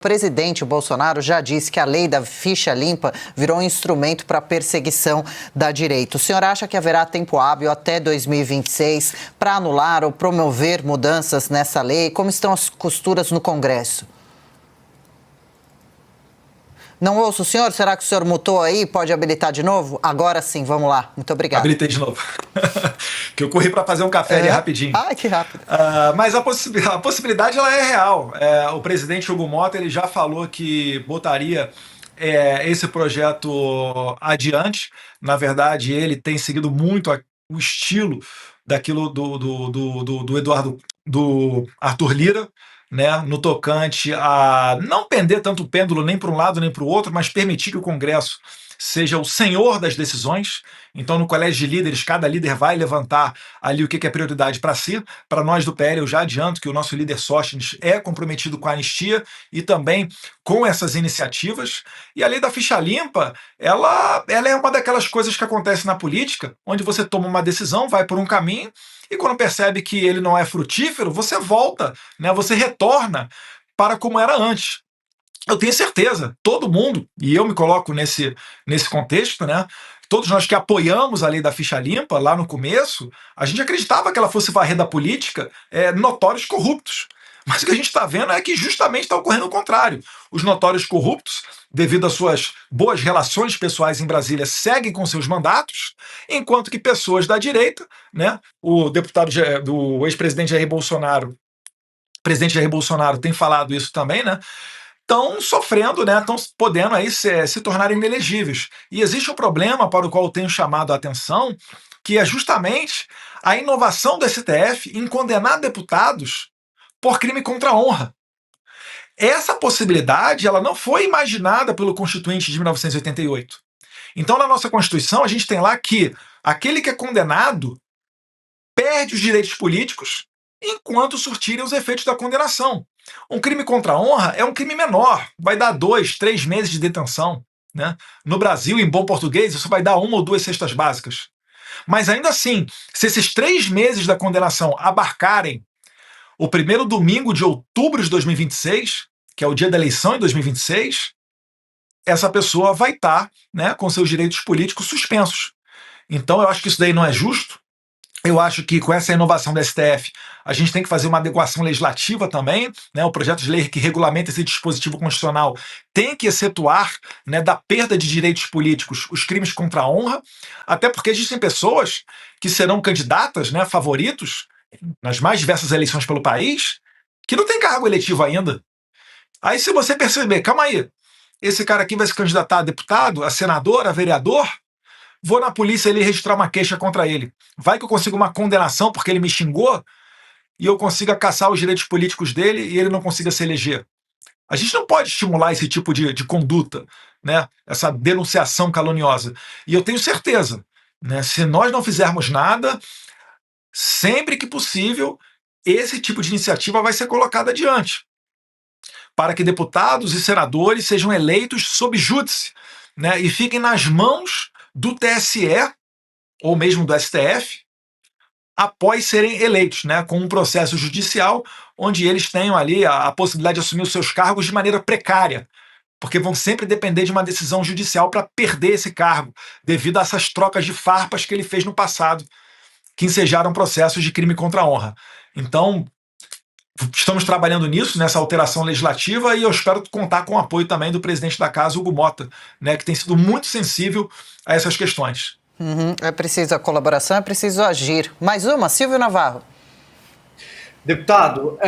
O presidente Bolsonaro já disse que a lei da ficha limpa virou um instrumento para a perseguição da direita. O senhor acha que haverá tempo hábil até 2026 para anular ou promover mudanças nessa lei? Como estão as costuras no Congresso? Não ouço o senhor? Será que o senhor mutou aí? Pode habilitar de novo? Agora sim, vamos lá. Muito obrigado. Habilitei de novo. Que eu corri para fazer um café ali rapidinho. Ai, que rápido. Mas a possibilidade ela é real. O presidente Hugo Mota ele já falou que botaria esse projeto adiante. Na verdade, ele tem seguido muito o estilo daquilo do Arthur Lira, né, no tocante a não pender tanto o pêndulo nem para um lado nem para o outro, mas permitir que o Congresso seja o senhor das decisões. Então, no colégio de líderes, cada líder vai levantar ali o que é prioridade para si. Para nós do PL, eu já adianto que o nosso líder Sóstenes é comprometido com a anistia e também com essas iniciativas. E a lei da ficha limpa, ela é uma daquelas coisas que acontece na política, onde você toma uma decisão, vai por um caminho, e quando percebe que ele não é frutífero, você volta, né? Você retorna para como era antes. Eu tenho certeza, todo mundo, e eu me coloco nesse contexto, né? Todos nós que apoiamos a lei da ficha limpa lá no começo, a gente acreditava que ela fosse varrer da política notórios corruptos. Mas o que a gente está vendo é que justamente está ocorrendo o contrário. Os notórios corruptos, devido às suas boas relações pessoais em Brasília, seguem com seus mandatos, enquanto que pessoas da direita, né, o deputado do ex-presidente Jair Bolsonaro, presidente Jair Bolsonaro tem falado isso também, né? Estão sofrendo, né? Estão podendo aí se tornarem inelegíveis. E existe um problema para o qual eu tenho chamado a atenção, que é justamente a inovação do STF em condenar deputados por crime contra a honra. Essa possibilidade ela não foi imaginada pelo Constituinte de 1988. Então, na nossa Constituição, a gente tem lá que aquele que é condenado perde os direitos políticos enquanto surtirem os efeitos da condenação. Um crime contra a honra é um crime menor, vai dar 2, 3 meses de detenção. Né? No Brasil, em bom português, isso vai dar 1 ou 2 cestas básicas. Mas ainda assim, se esses 3 meses da condenação abarcarem o primeiro domingo de outubro de 2026, que é o dia da eleição em 2026, essa pessoa vai estar, né, com seus direitos políticos suspensos. Então eu acho que isso daí não é justo. Eu acho que com essa inovação do STF, a gente tem que fazer uma adequação legislativa também, né? O projeto de lei que regulamenta esse dispositivo constitucional tem que excetuar, né, da perda de direitos políticos os crimes contra a honra, até porque existem pessoas que serão candidatas, né, favoritos, nas mais diversas eleições pelo país, que não tem cargo eletivo ainda. Aí se você perceber, calma aí, esse cara aqui vai se candidatar a deputado, a senador, a vereador, vou na polícia ali registrar uma queixa contra ele. Vai que eu consigo uma condenação porque ele me xingou e eu consiga caçar os direitos políticos dele e ele não consiga se eleger. A gente não pode estimular esse tipo de conduta, né? Essa denunciação caluniosa. E eu tenho certeza, né? Se nós não fizermos nada, sempre que possível, esse tipo de iniciativa vai ser colocada adiante, para que deputados e senadores sejam eleitos sob júdice, né? E fiquem nas mãos do TSE ou mesmo do STF após serem eleitos, né, com um processo judicial onde eles tenham ali a possibilidade de assumir os seus cargos de maneira precária, porque vão sempre depender de uma decisão judicial para perder esse cargo, devido a essas trocas de farpas que ele fez no passado, que ensejaram processos de crime contra a honra. Então, estamos trabalhando nisso, nessa alteração legislativa, e eu espero contar com o apoio também do presidente da Casa, Hugo Mota, né, que tem sido muito sensível a essas questões. É preciso a colaboração, é preciso agir. Mais uma, Silvio Navarro. Deputado,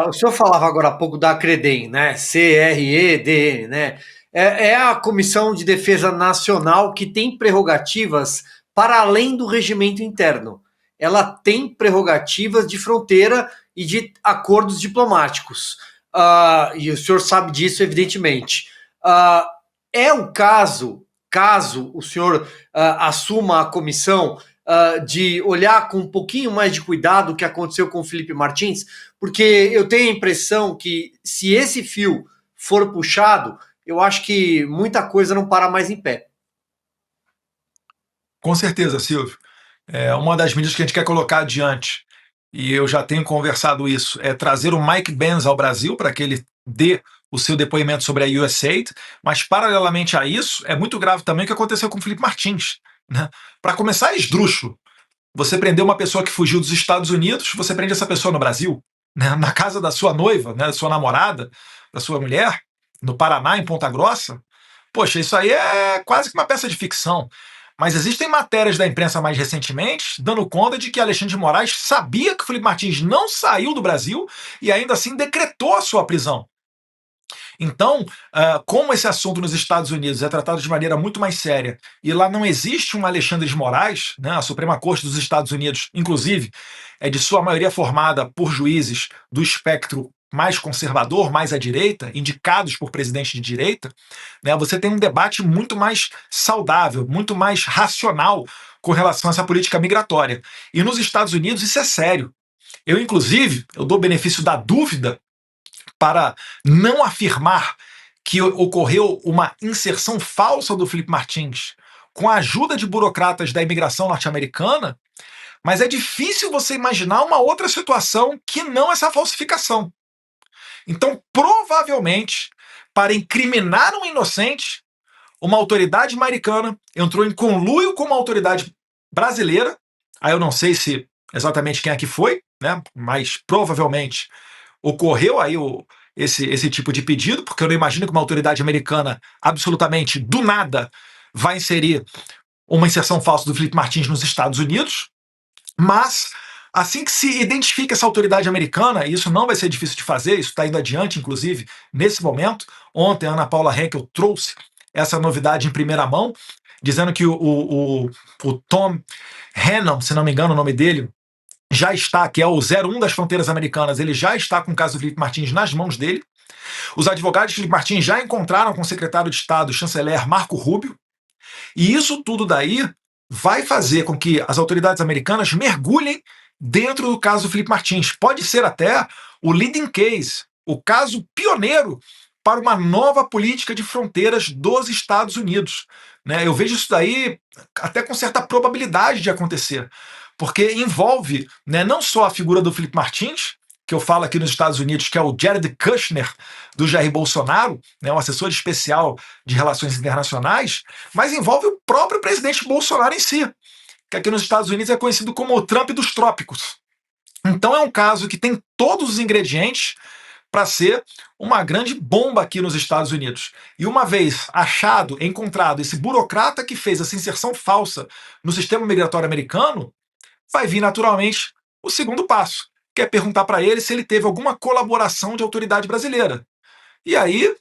o senhor falava agora há pouco da CREDEM, né? CREDN, né? É a Comissão de Defesa Nacional que tem prerrogativas para além do regimento interno. Ela tem prerrogativas de fronteira e de acordos diplomáticos. E o senhor sabe disso, evidentemente. É o caso o senhor assuma a comissão, de olhar com um pouquinho mais de cuidado o que aconteceu com o Felipe Martins, porque eu tenho a impressão que se esse fio for puxado, eu acho que muita coisa não para mais em pé. Com certeza, Silvio. Uma das medidas que a gente quer colocar adiante, e eu já tenho conversado isso, é trazer o Mike Benz ao Brasil para que ele dê o seu depoimento sobre a USAID, mas paralelamente a isso, é muito grave também o que aconteceu com o Felipe Martins, né? Para começar, é esdrúxulo. Você prendeu uma pessoa que fugiu dos Estados Unidos, você prende essa pessoa no Brasil, né? Na casa da sua noiva, né? Da sua namorada, da sua mulher, no Paraná, em Ponta Grossa. Poxa, isso aí é quase que uma peça de ficção. Mas existem matérias da imprensa mais recentemente dando conta de que Alexandre de Moraes sabia que o Felipe Martins não saiu do Brasil e ainda assim decretou a sua prisão. Então, como esse assunto nos Estados Unidos é tratado de maneira muito mais séria e lá não existe um Alexandre de Moraes, né, a Suprema Corte dos Estados Unidos, inclusive, é de sua maioria formada por juízes do espectro mais conservador, mais à direita, indicados por presidentes de direita, né, você tem um debate muito mais saudável, muito mais racional com relação a essa política migratória. E nos Estados Unidos isso é sério. Inclusive, eu dou o benefício da dúvida para não afirmar que ocorreu uma inserção falsa do Felipe Martins com a ajuda de burocratas da imigração norte-americana, mas é difícil você imaginar uma outra situação que não essa falsificação. Então, provavelmente, para incriminar um inocente, uma autoridade americana entrou em conluio com uma autoridade brasileira. Aí eu não sei se exatamente quem é que foi, né? Mas provavelmente ocorreu aí esse tipo de pedido, porque eu não imagino que uma autoridade americana absolutamente do nada vai inserir uma inserção falsa do Felipe Martins nos Estados Unidos, mas assim que se identifica essa autoridade americana, e isso não vai ser difícil de fazer, isso está indo adiante, inclusive, nesse momento. Ontem a Ana Paula Henkel trouxe essa novidade em primeira mão, dizendo que o Tom Hannon, se não me engano o nome dele, já está, que é o 01 das fronteiras americanas, ele já está com o caso do Felipe Martins nas mãos dele. Os advogados de Felipe Martins já encontraram com o secretário de Estado, o chanceler Marco Rubio, e isso tudo daí vai fazer com que as autoridades americanas mergulhem dentro do caso do Felipe Martins. Pode ser até o leading case, o caso pioneiro para uma nova política de fronteiras dos Estados Unidos, né? Eu vejo isso daí até com certa probabilidade de acontecer, porque envolve, né, não só a figura do Felipe Martins, que eu falo aqui nos Estados Unidos, que é o Jared Kushner do Jair Bolsonaro, né, um assessor especial de relações internacionais, mas envolve o próprio presidente Bolsonaro em si, que aqui nos Estados Unidos é conhecido como o Trump dos trópicos. Então é um caso que tem todos os ingredientes para ser uma grande bomba aqui nos Estados Unidos. E uma vez achado, encontrado esse burocrata que fez essa inserção falsa no sistema migratório americano, vai vir naturalmente o segundo passo, que é perguntar para ele se ele teve alguma colaboração de autoridade brasileira. E aí,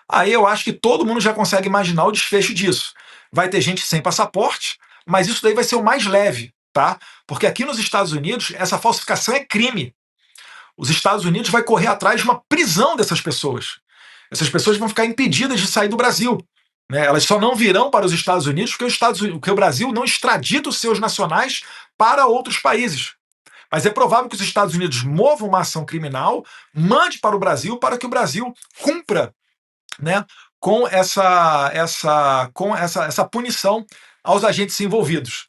aí eu acho que todo mundo já consegue imaginar o desfecho disso. Vai ter gente sem passaporte, mas isso daí vai ser o mais leve, tá? Porque aqui nos Estados Unidos essa falsificação é crime. Os Estados Unidos vai correr atrás de uma prisão dessas pessoas. Essas pessoas vão ficar impedidas de sair do Brasil, né? Elas só não virão para os Estados Unidos porque o Brasil não extradita os seus nacionais para outros países. Mas é provável que os Estados Unidos movam uma ação criminal, mande para o Brasil para que o Brasil cumpra, né, com essa punição aos agentes envolvidos.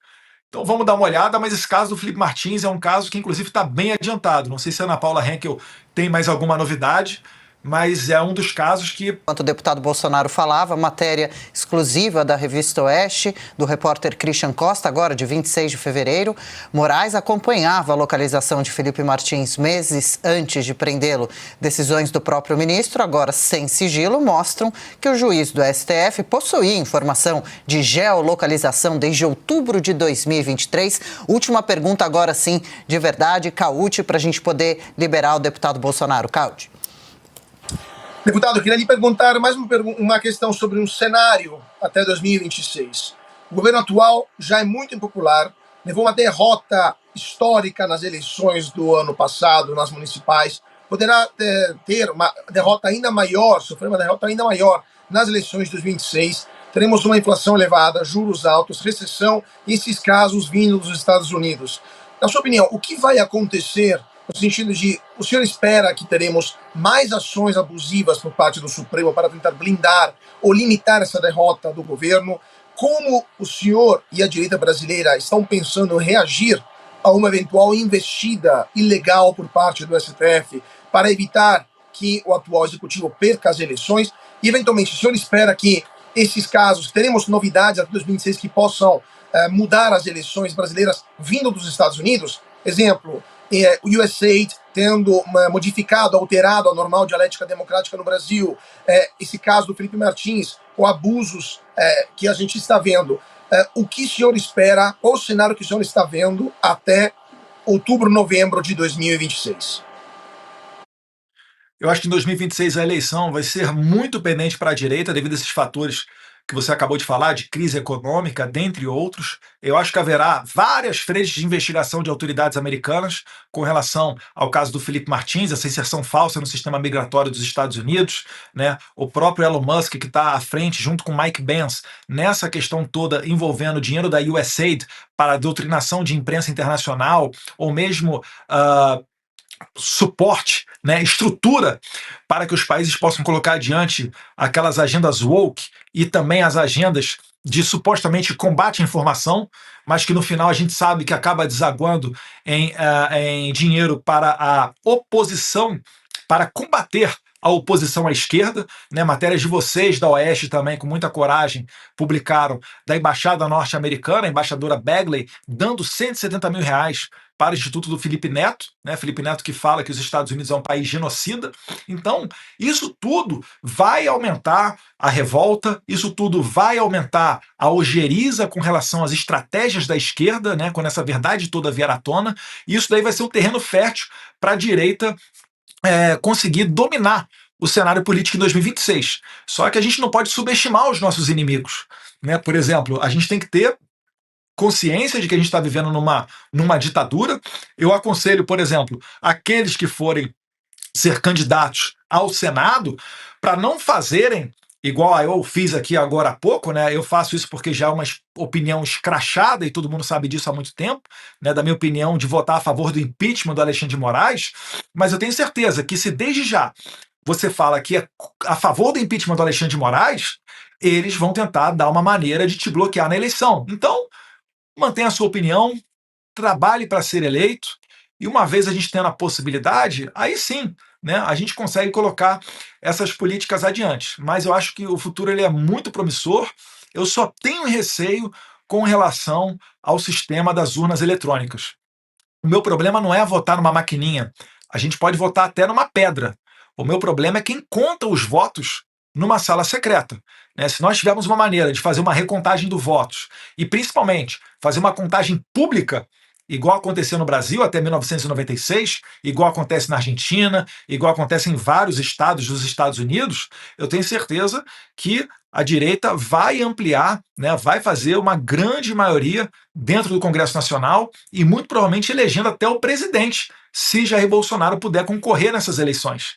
Então vamos dar uma olhada, mas esse caso do Felipe Martins é um caso que inclusive está bem adiantado. Não sei se a Ana Paula Henkel tem mais alguma novidade, mas é um dos casos que... Enquanto o deputado Bolsonaro falava, matéria exclusiva da Revista Oeste, do repórter Christian Costa, agora de 26 de fevereiro. Moraes acompanhava a localização de Felipe Martins meses antes de prendê-lo. Decisões do próprio ministro, agora sem sigilo, mostram que o juiz do STF possuía informação de geolocalização desde outubro de 2023. Última pergunta agora sim, de verdade, Cauti, para a gente poder liberar o deputado Bolsonaro. Cauti. Deputado, eu queria lhe perguntar mais uma questão sobre um cenário até 2026. O governo atual já é muito impopular, levou uma derrota histórica nas eleições do ano passado, nas municipais, poderá ter uma derrota ainda maior, sofrer uma derrota ainda maior nas eleições de 2026. Teremos uma inflação elevada, juros altos, recessão, e esses casos vindo dos Estados Unidos. Na sua opinião, o que vai acontecer no sentido de, o senhor espera que teremos mais ações abusivas por parte do Supremo para tentar blindar ou limitar essa derrota do governo? Como o senhor e a direita brasileira estão pensando em reagir a uma eventual investida ilegal por parte do STF para evitar que o atual executivo perca as eleições? E, eventualmente, o senhor espera que esses casos, teremos novidades até 2026 que possam mudar as eleições brasileiras vindo dos Estados Unidos? Exemplo, o USAID tendo modificado, alterado a normal dialética democrática no Brasil, esse caso do Felipe Martins, ou abusos que a gente está vendo. O que o senhor espera, qual o cenário que o senhor está vendo até outubro, novembro de 2026? Eu acho que em 2026 a eleição vai ser muito pendente para a direita, devido a esses fatores que você acabou de falar, de crise econômica, dentre outros. Eu acho que haverá várias frentes de investigação de autoridades americanas com relação ao caso do Felipe Martins, essa inserção falsa no sistema migratório dos Estados Unidos, né? O próprio Elon Musk, que está à frente, junto com Mike Pence, nessa questão toda envolvendo o dinheiro da USAID para a doutrinação de imprensa internacional, ou mesmo suporte, né, estrutura para que os países possam colocar adiante aquelas agendas woke e também as agendas de supostamente combate à informação, mas que no final a gente sabe que acaba desaguando em dinheiro para a oposição, para combater a oposição à esquerda, né? Matérias de vocês da Oeste também, com muita coragem, publicaram da embaixada norte-americana, a embaixadora Bagley, dando R$170 mil para o Instituto do Felipe Neto, né? Felipe Neto que fala que os Estados Unidos é um país genocida. Então, isso tudo vai aumentar a revolta, isso tudo vai aumentar a ojeriza com relação às estratégias da esquerda, né? Quando essa verdade toda vier à tona, e isso daí vai ser um terreno fértil para a direita conseguir dominar o cenário político em 2026. Só que a gente não pode subestimar os nossos inimigos, né? Por exemplo, a gente tem que ter consciência de que a gente está vivendo numa ditadura. Eu aconselho, por exemplo, aqueles que forem ser candidatos ao Senado, para não fazerem igual eu fiz aqui agora há pouco, né? Eu faço isso porque já é uma opinião escrachada e todo mundo sabe disso há muito tempo, né? Da minha opinião de votar a favor do impeachment do Alexandre de Moraes, mas eu tenho certeza que se desde já você fala que é a favor do impeachment do Alexandre de Moraes, eles vão tentar dar uma maneira de te bloquear na eleição. Então, mantenha a sua opinião, trabalhe para ser eleito, e uma vez a gente tendo a possibilidade, aí sim, né, a gente consegue colocar essas políticas adiante. Mas eu acho que o futuro ele é muito promissor. Eu só tenho receio com relação ao sistema das urnas eletrônicas. O meu problema não é votar numa maquininha. A gente pode votar até numa pedra. O meu problema é quem conta os votos numa sala secreta, né? Se nós tivermos uma maneira de fazer uma recontagem dos votos e, principalmente, fazer uma contagem pública, igual aconteceu no Brasil até 1996, igual acontece na Argentina, igual acontece em vários estados dos Estados Unidos, eu tenho certeza que a direita vai ampliar, né, vai fazer uma grande maioria dentro do Congresso Nacional e muito provavelmente elegendo até o presidente, se Jair Bolsonaro puder concorrer nessas eleições.